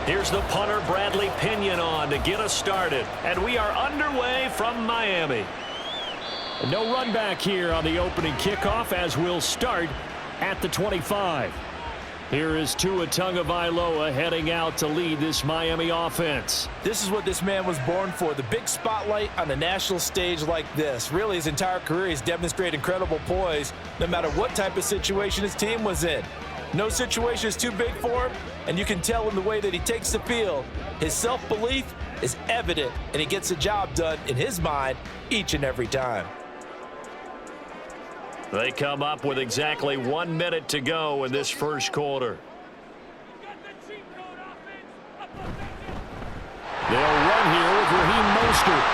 Here's the punter, Bradley Pinion, on to get us started. And we are underway from Miami. No run back here on the opening kickoff as we'll start at the 25. Here is Tua Tagovailoa heading out to lead this Miami offense. This is what this man was born for, the big spotlight on the national stage like this. Really, his entire career, he's demonstrated incredible poise no matter what type of situation his team was in. No situation is too big for him, and you can tell in the way that he takes the field. His self-belief is evident, and he gets the job done in his mind each and every time. They come up with exactly 1 minute to go in this first quarter. They'll run here with Raheem Mostert.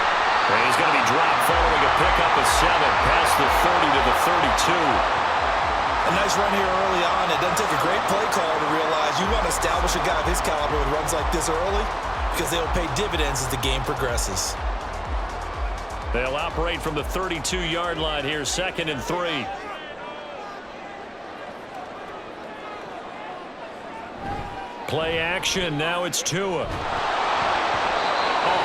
And he's going to be dropped following a pickup of 7 past the 30 to the 32. A nice run here early on. It doesn't take a great play caller to realize you want to establish a guy of his caliber with runs like this early because they'll pay dividends as the game progresses. They'll operate from the 32-yard line here, 2nd and 3. Play action. Now it's Tua. A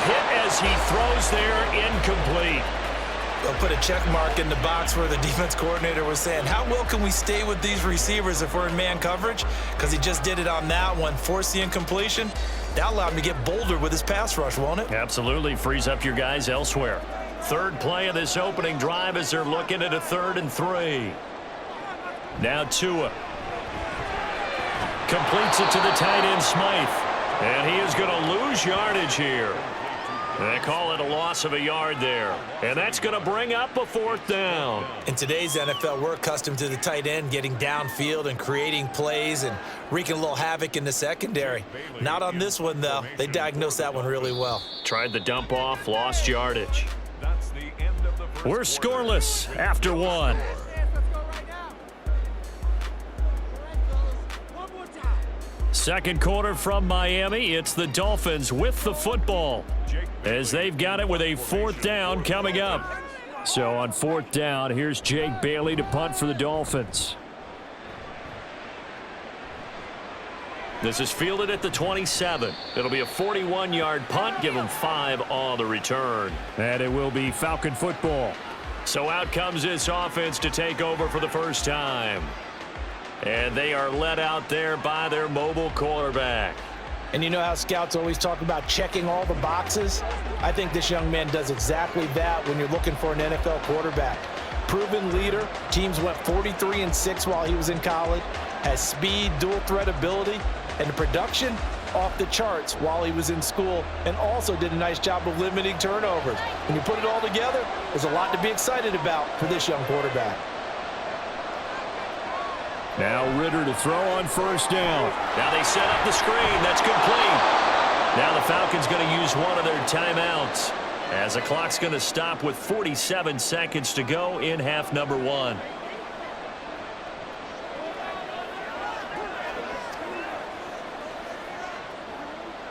hit as he throws there, incomplete. They'll put a check mark in the box where the defense coordinator was saying, how well can we stay with these receivers if we're in man coverage? Because he just did it on that one, forced the incompletion. That allowed him to get bolder with his pass rush, won't it? Absolutely. Frees up your guys elsewhere. Third play of this opening drive as they're looking at a 3rd and 3. Now Tua. Completes it to the tight end, Smythe. And he is going to lose yardage here. They call it a loss of a yard there. And that's going to bring up a 4th down. In today's NFL, we're accustomed to the tight end getting downfield and creating plays and wreaking a little havoc in the secondary. Not on this one, though. They diagnosed that one really well. Tried the dump off, lost yardage. We're scoreless after 1. Second quarter from Miami. It's the Dolphins with the football as they've got it with a 4th down coming up. So on 4th down, here's Jake Bailey to punt for the Dolphins. This is fielded at the 27. It'll be a 41-yard punt. Give them 5 on the return. And it will be Falcon football. So out comes this offense to take over for the first time. And they are led out there by their mobile quarterback. And you know how scouts always talk about checking all the boxes? I think this young man does exactly that when you're looking for an NFL quarterback. Proven leader. Teams went 43-6 while he was in college. Has speed, dual threat ability, and the production off the charts while he was in school, and also did a nice job of limiting turnovers. When you put it all together, there's a lot to be excited about for this young quarterback. Now Ritter to throw on 1st down. Now they set up the screen. That's complete. Now the Falcons going to use one of their timeouts as the clock's going to stop with 47 seconds to go in half number 1.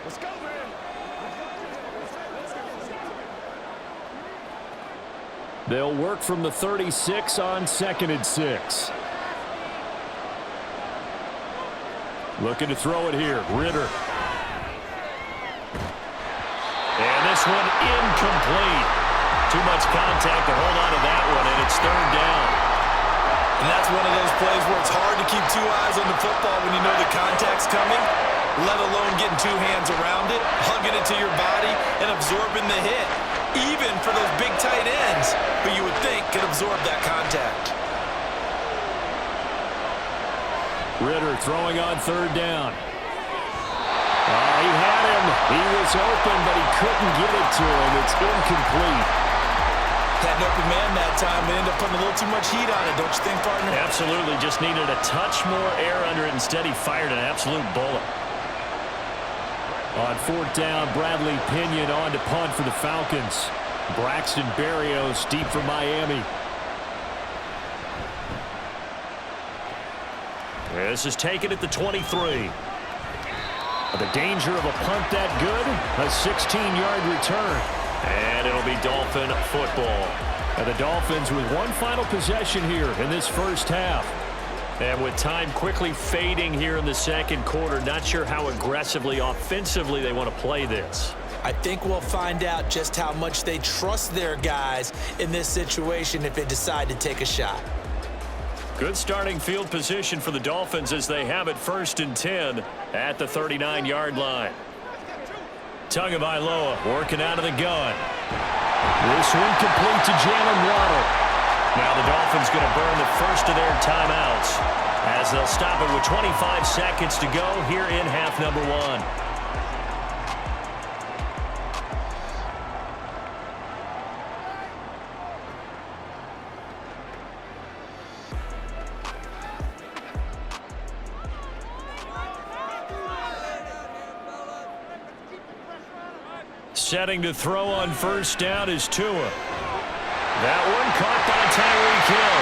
Let's go, man. They'll work from the 36 on 2nd and 6. Looking to throw it here. Ritter. And this one incomplete. Too much contact to hold on to that one, and it's 3rd down. And that's one of those plays where it's hard to keep 2 eyes on the football when you know the contact's coming, let alone getting 2 hands around it, hugging it to your body, and absorbing the hit. Even for those big tight ends, who you would think could absorb that contact. Ritter throwing on 3rd down. He had him. He was open, but he couldn't get it to him. It's incomplete. Had an open man that time, but ended up putting a little too much heat on it, don't you think, partner? Absolutely. Just needed a touch more air under it. Instead, he fired an absolute bullet. On 4th down, Bradley Pinion on to punt for the Falcons. Braxton Berrios deep for Miami. This is taken at the 23. The danger of a punt that good, a 16-yard return. And it'll be Dolphin football. And the Dolphins with one final possession here in this first half. And with time quickly fading here in the second quarter, not sure how aggressively, offensively they want to play this. I think we'll find out just how much they trust their guys in this situation if they decide to take a shot. Good starting field position for the Dolphins as they have it 1st and 10 at the 39-yard line. Tagovailoa working out of the gun. This one complete to Jalen Waddle. Now the Dolphins going to burn the first of their timeouts as they'll stop it with 25 seconds to go here in half number 1. Setting to throw on first down is Tua. That one caught by Tyreek Hill.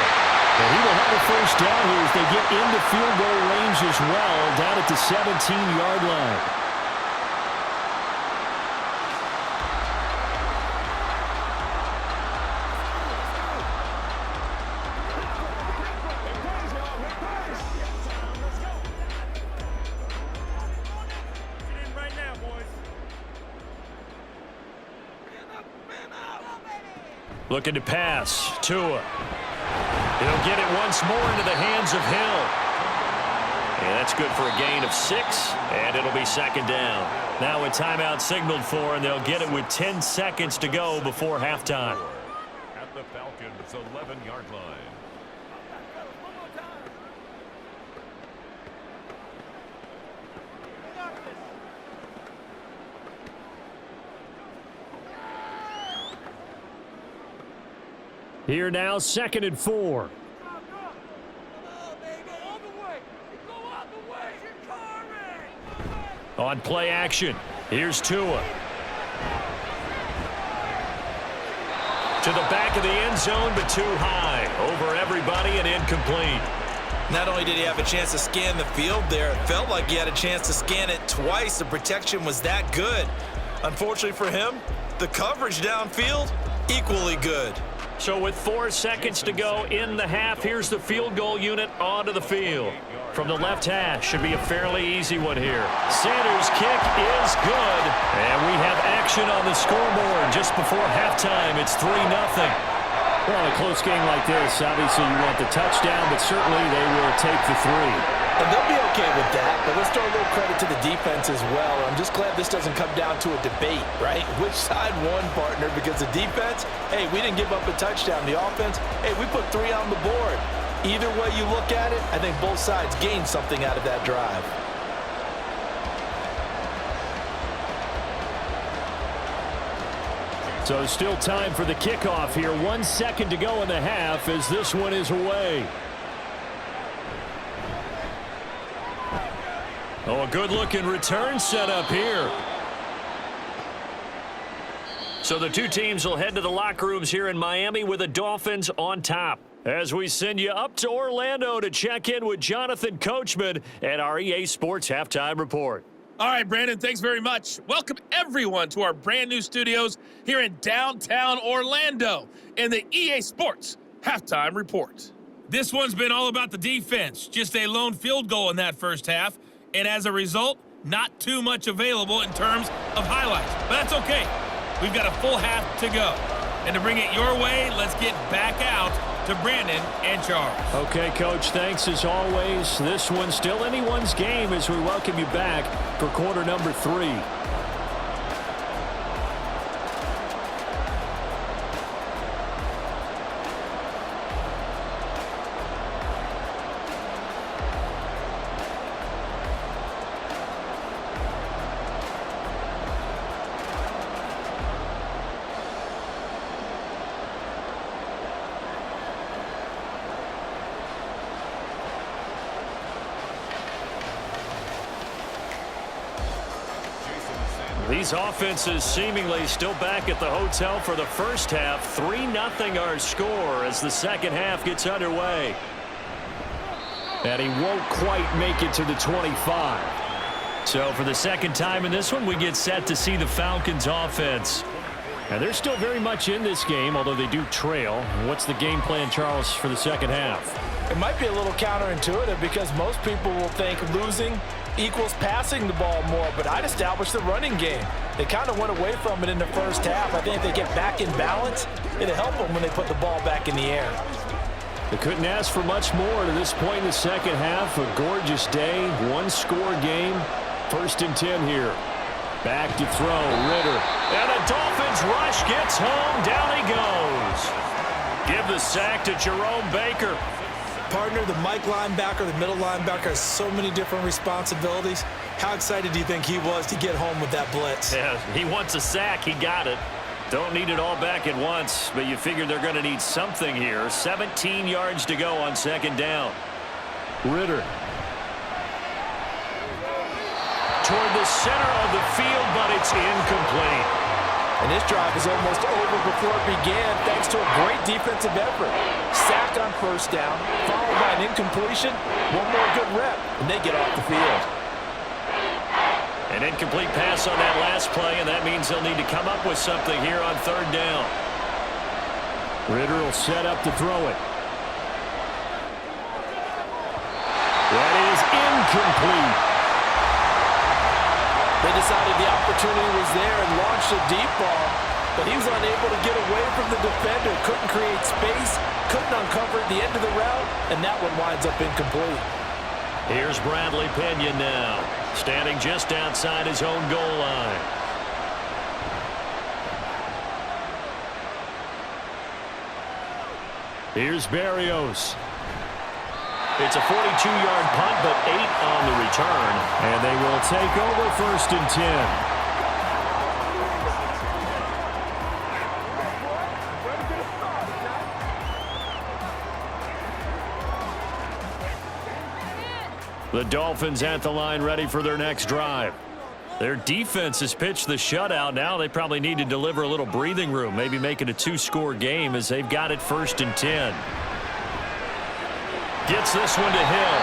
And he will have a first down here as they get into field goal range as well, down at the 17-yard line. Looking to pass. Tua. He'll get it once more into the hands of Hill. And that's good for a gain of 6, and it'll be second down. Now a timeout signaled for, and they'll get it with 10 seconds to go before halftime. At the Falcons' 11-yard line. Here now, 2nd and 4. On play action, here's Tua. To the back of the end zone, but too high. Over everybody and incomplete. Not only did he have a chance to scan the field there, it felt like he had a chance to scan it twice. The protection was that good. Unfortunately for him, the coverage downfield, equally good. So with 4 seconds to go in the half, here's the field goal unit onto the field. From the left hash, should be a fairly easy one here. Sanders' kick is good. And we have action on the scoreboard just before halftime. It's 3-0. Well, in a close game like this, obviously you want the touchdown, but certainly they will take the 3. And they'll be okay with that, but let's throw a little credit to the defense as well. I'm just glad this doesn't come down to a debate, right? Which side won, partner? Because the defense, hey, we didn't give up a touchdown. The offense, hey, we put 3 on the board. Either way you look at it, I think both sides gained something out of that drive. So still time for the kickoff here. 1 second to go in the half as this one is away. Oh, a good-looking return set up here. So the two teams will head to the locker rooms here in Miami with the Dolphins on top. As we send you up to Orlando to check in with Jonathan Coachman at our EA Sports Halftime Report. All right, Brandon, thanks very much. Welcome, everyone, to our brand-new studios here in downtown Orlando in the EA Sports Halftime Report. This one's been all about the defense. Just a lone field goal in that first half. And as a result, not too much available in terms of highlights. But that's okay. We've got a full half to go. And to bring it your way, let's get back out to Brandon and Charles. Okay, Coach, thanks as always. This one's still anyone's game as we welcome you back for quarter number 3. These offenses seemingly still back at the hotel for the first half. 3-0 our score as the second half gets underway. And he won't quite make it to the 25. So for the second time in this one, we get set to see the Falcons offense. And they're still very much in this game, although they do trail. What's the game plan, Charles, for the second half? It might be a little counterintuitive because most people will think losing equals passing the ball more, but I'd establish the running game. They kind of went away from it in the first half. I think if they get back in balance, it'll help them when they put the ball back in the air. They couldn't ask for much more to this point in the second half. A gorgeous day, one-score game. 1st and 10 here. Back to throw, Ritter. And a Dolphins rush gets home. Down he goes. Give the sack to Jerome Baker. Partner, the Mike linebacker, the middle linebacker has so many different responsibilities. How excited do you think he was to get home with that blitz? Yeah, he wants a sack. He got it. Don't need it all back at once, but you figure they're going to need something here. 17 yards to go on 2nd down. Ritter. Toward the center of the field, but it's incomplete. And this drive is almost over before it began thanks to a great defensive effort. Sacked on 1st down, followed by an incompletion, one more good rep, and they get off the field. An incomplete pass on that last play, and that means they'll need to come up with something here on 3rd down. Ritter will set up to throw it. That is incomplete. They decided the opportunity was there and launched a deep ball, but he was unable to get away from the defender, couldn't create space, couldn't uncover at the end of the route, and that one winds up incomplete. Here's Bradley Pinion now, standing just outside his own goal line. Here's Berrios. It's a 42-yard punt, but 8 on the return. And they will take over 1st and 10. The Dolphins at the line ready for their next drive. Their defense has pitched the shutout. Now they probably need to deliver a little breathing room, maybe make it a 2-score game as they've got it 1st and 10. Gets this one to Hill.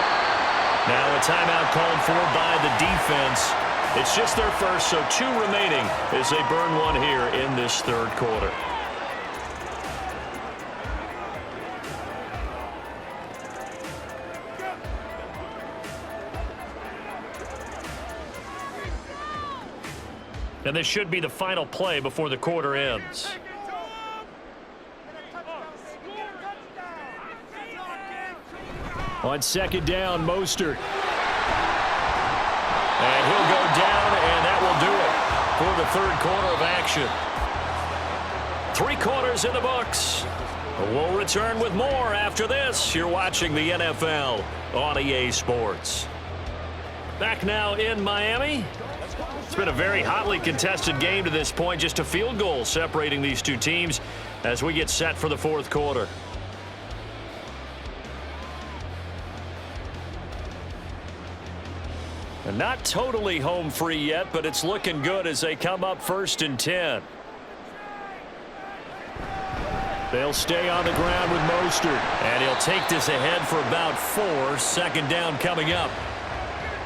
Now a timeout called for by the defense. It's just their first, so 2 remaining as they burn one here in this 3rd quarter. And this should be the final play before the quarter ends. On 2nd down, Mostert. And he'll go down, and that will do it for the 3rd quarter of action. 3 quarters in the books. We'll return with more after this. You're watching the NFL on EA Sports. Back now in Miami. It's been a very hotly contested game to this point. Just a field goal separating these 2 teams as we get set for the 4th quarter. And not totally home free yet, but it's looking good as they come up 1st and 10. They'll stay on the ground with Mostert, and he'll take this ahead for about 4. 2nd down coming up.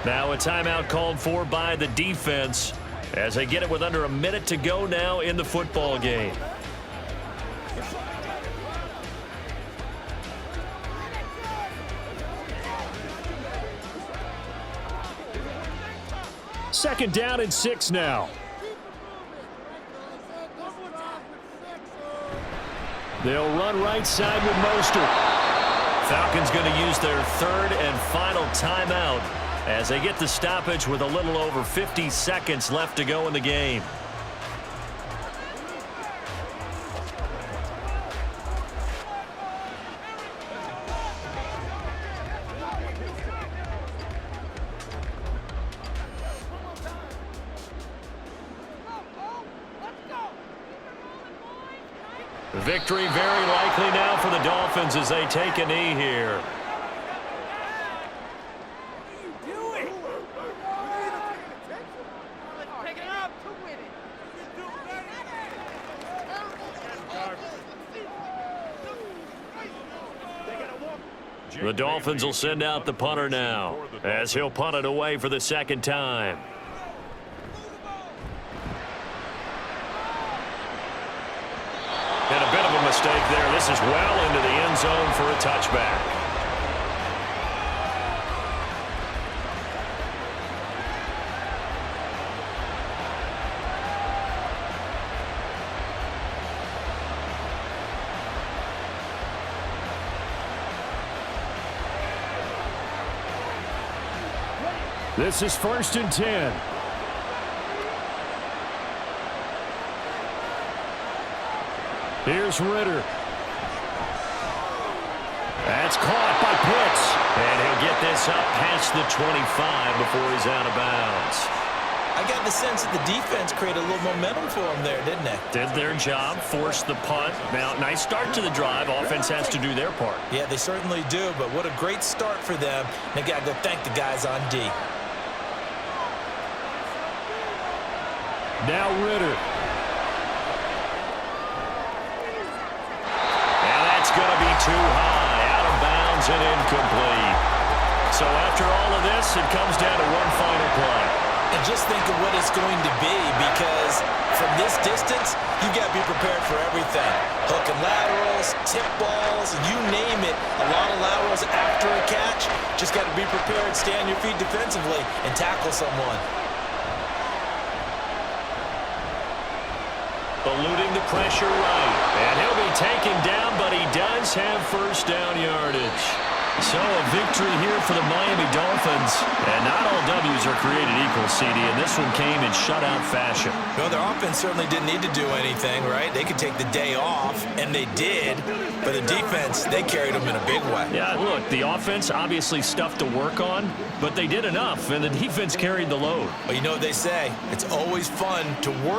Now a timeout called for by the defense as they get it with under a minute to go now in the football game. Second down and 6 now. They'll run right side with Mostert. Falcons going to use their 3rd and final timeout as they get the stoppage with a little over 50 seconds left to go in the game. Victory very likely now for the Dolphins as they take a knee here. The Dolphins will send out the punter now as he'll punt it away for the 2nd time. And a bit of a mistake there. This is well into the end zone for a touchback. This is 1st and 10. Here's Ritter. That's caught by Pitts. And he'll get this up past the 25 before he's out of bounds. I got the sense that the defense created a little momentum for them there, didn't they? Did their job, forced the punt. Now, nice start to the drive. Offense has to do their part. Yeah, they certainly do, but what a great start for them. They got to go thank the guys on D. Now Ritter. And that's going to be too high. Out of bounds and incomplete. So after all of this, it comes down to one final play. And just think of what it's going to be, because from this distance, you got to be prepared for everything. Hook and laterals, tip balls, you name it. A lot of laterals after a catch. Just got to be prepared, stay on your feet defensively, and tackle someone. Eluding the pressure right. And he'll be taken down, but he does have first down yardage. So a victory here for the Miami Dolphins. And not all W's are created equal, CD, and this one came in shutout fashion. Well, their offense certainly didn't need to do anything, right? They could take the day off, and they did. But the defense, they carried them in a big way. Yeah, look, the offense obviously stuff to work on, but they did enough, and the defense carried the load. But you know what they say? It's always fun to work